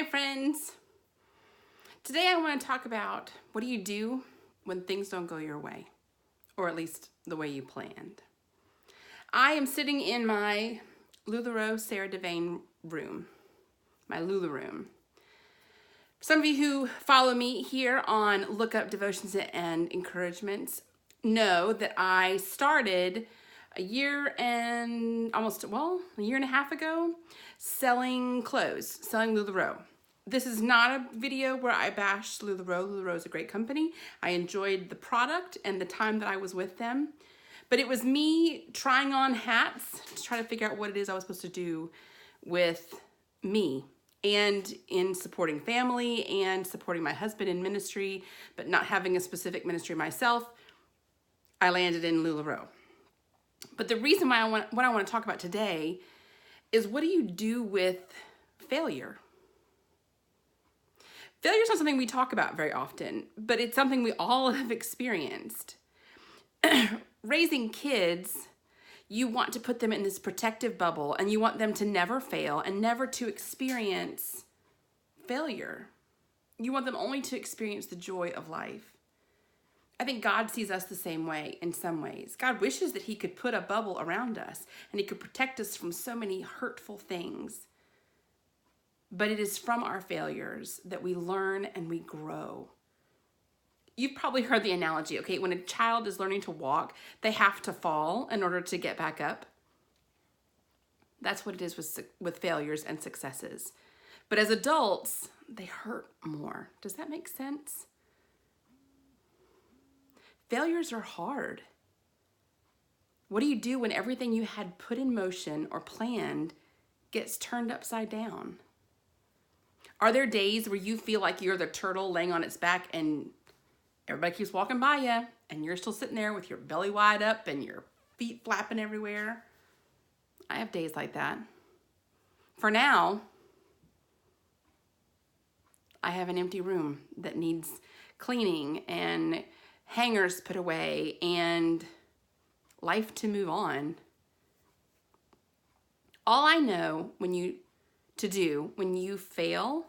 Hi friends! Today I want to talk about what do you do when things don't go your way, or at least the way you planned. I am sitting in my LuLaRoe Sarah Devane room, my Lula room. Some of you who follow me here on lookUP Devotions and Encouragements know that I started a year and a half ago selling clothes, selling LuLaRoe. This is not a video where I bash LuLaRoe. LuLaRoe is a great company. I enjoyed the product and the time that I was with them. But it was me trying on hats to try to figure out what it is I was supposed to do with me and in supporting family and supporting my husband in ministry, but not having a specific ministry myself. I landed in LuLaRoe. But the reason why what I want to talk about today is, what do you do with failure? Failure is not something we talk about very often, but it's something we all have experienced. Raising kids, you want to put them in this protective bubble and you want them to never fail and never to experience failure. You want them only to experience the joy of life. I think God sees us the same way in some ways. God wishes that he could put a bubble around us and he could protect us from so many hurtful things. But it is from our failures that we learn and we grow. You've probably heard the analogy, okay? When a child is learning to walk, they have to fall in order to get back up. That's what it is with failures and successes. But as adults, they hurt more. Does that make sense? Failures are hard. What do you do when everything you had put in motion or planned gets turned upside down? Are there days where you feel like you're the turtle laying on its back and everybody keeps walking by you and you're still sitting there with your belly wide up and your feet flapping everywhere? I have days like that. For now, I have an empty room that needs cleaning and hangers put away and life to move on. All I know when you fail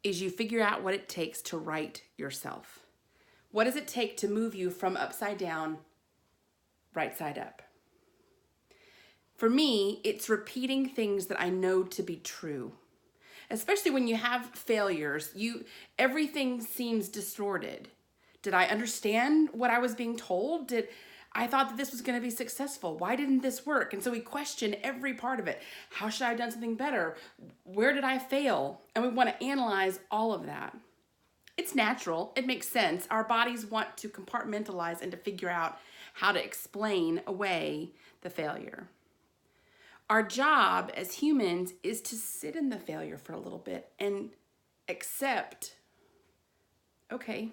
is you figure out what it takes to right yourself. What does it take to move you from upside down, right side up? For me, it's repeating things that I know to be true. Especially when you have failures, everything seems distorted. Did I understand what I was being told? I thought that this was going to be successful. Why didn't this work? And so we question every part of it. How should I have done something better? Where did I fail? And we want to analyze all of that. It's natural. It makes sense. Our bodies want to compartmentalize and to figure out how to explain away the failure. Our job as humans is to sit in the failure for a little bit and accept, okay,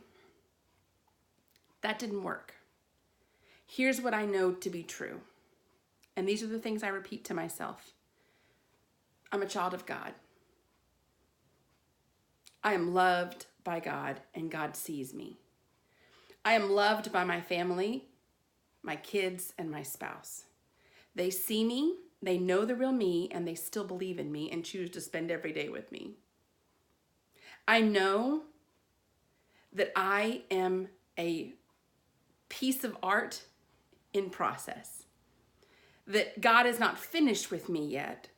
that didn't work. Here's what I know to be true. And these are the things I repeat to myself. I'm a child of God. I am loved by God and God sees me. I am loved by my family, my kids, and my spouse. They see me, they know the real me, and they still believe in me and choose to spend every day with me. I know that I am a piece of art in process, that God is not finished with me yet.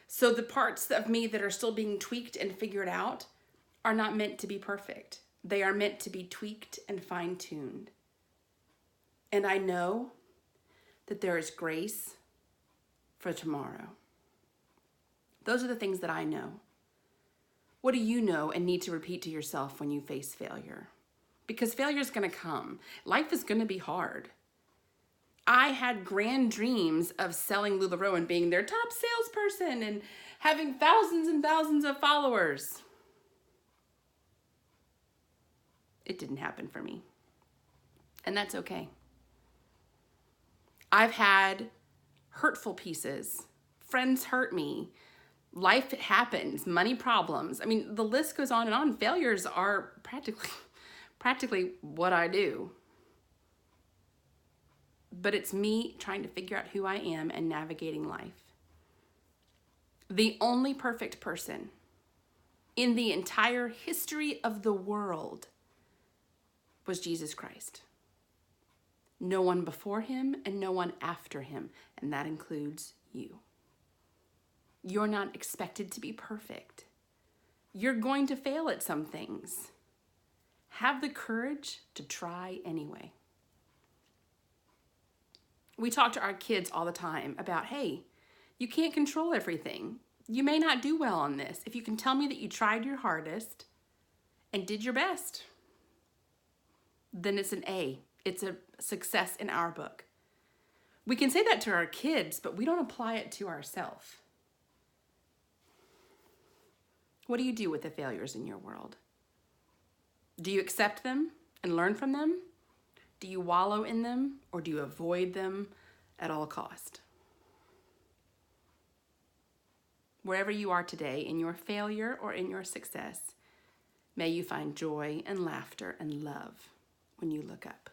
So the parts of me that are still being tweaked and figured out are not meant to be perfect. They are meant to be tweaked and fine-tuned. And I know that there is grace for tomorrow. Those are the things that I know. What do you know and need to repeat to yourself when you face failure? Because failure is going to come. Life is going to be hard. I had grand dreams of selling LuLaRoe and being their top salesperson and having thousands and thousands of followers. It didn't happen for me. And that's okay. I've had hurtful pieces. Friends hurt me. Life happens. Money problems. I mean, the list goes on and on. Failures are practically what I do. But it's me trying to figure out who I am and navigating life. The only perfect person in the entire history of the world was Jesus Christ. No one before him and no one after him, and that includes you. You're not expected to be perfect. You're going to fail at some things. Have the courage to try anyway. We talk to our kids all the time about, hey, you can't control everything. You may not do well on this. If you can tell me that you tried your hardest and did your best, then it's an A. It's a success in our book. We can say that to our kids, but we don't apply it to ourselves. What do you do with the failures in your world? Do you accept them and learn from them? Do you wallow in them, or do you avoid them at all cost? Wherever you are today, in your failure or in your success, may you find joy and laughter and love when you look up.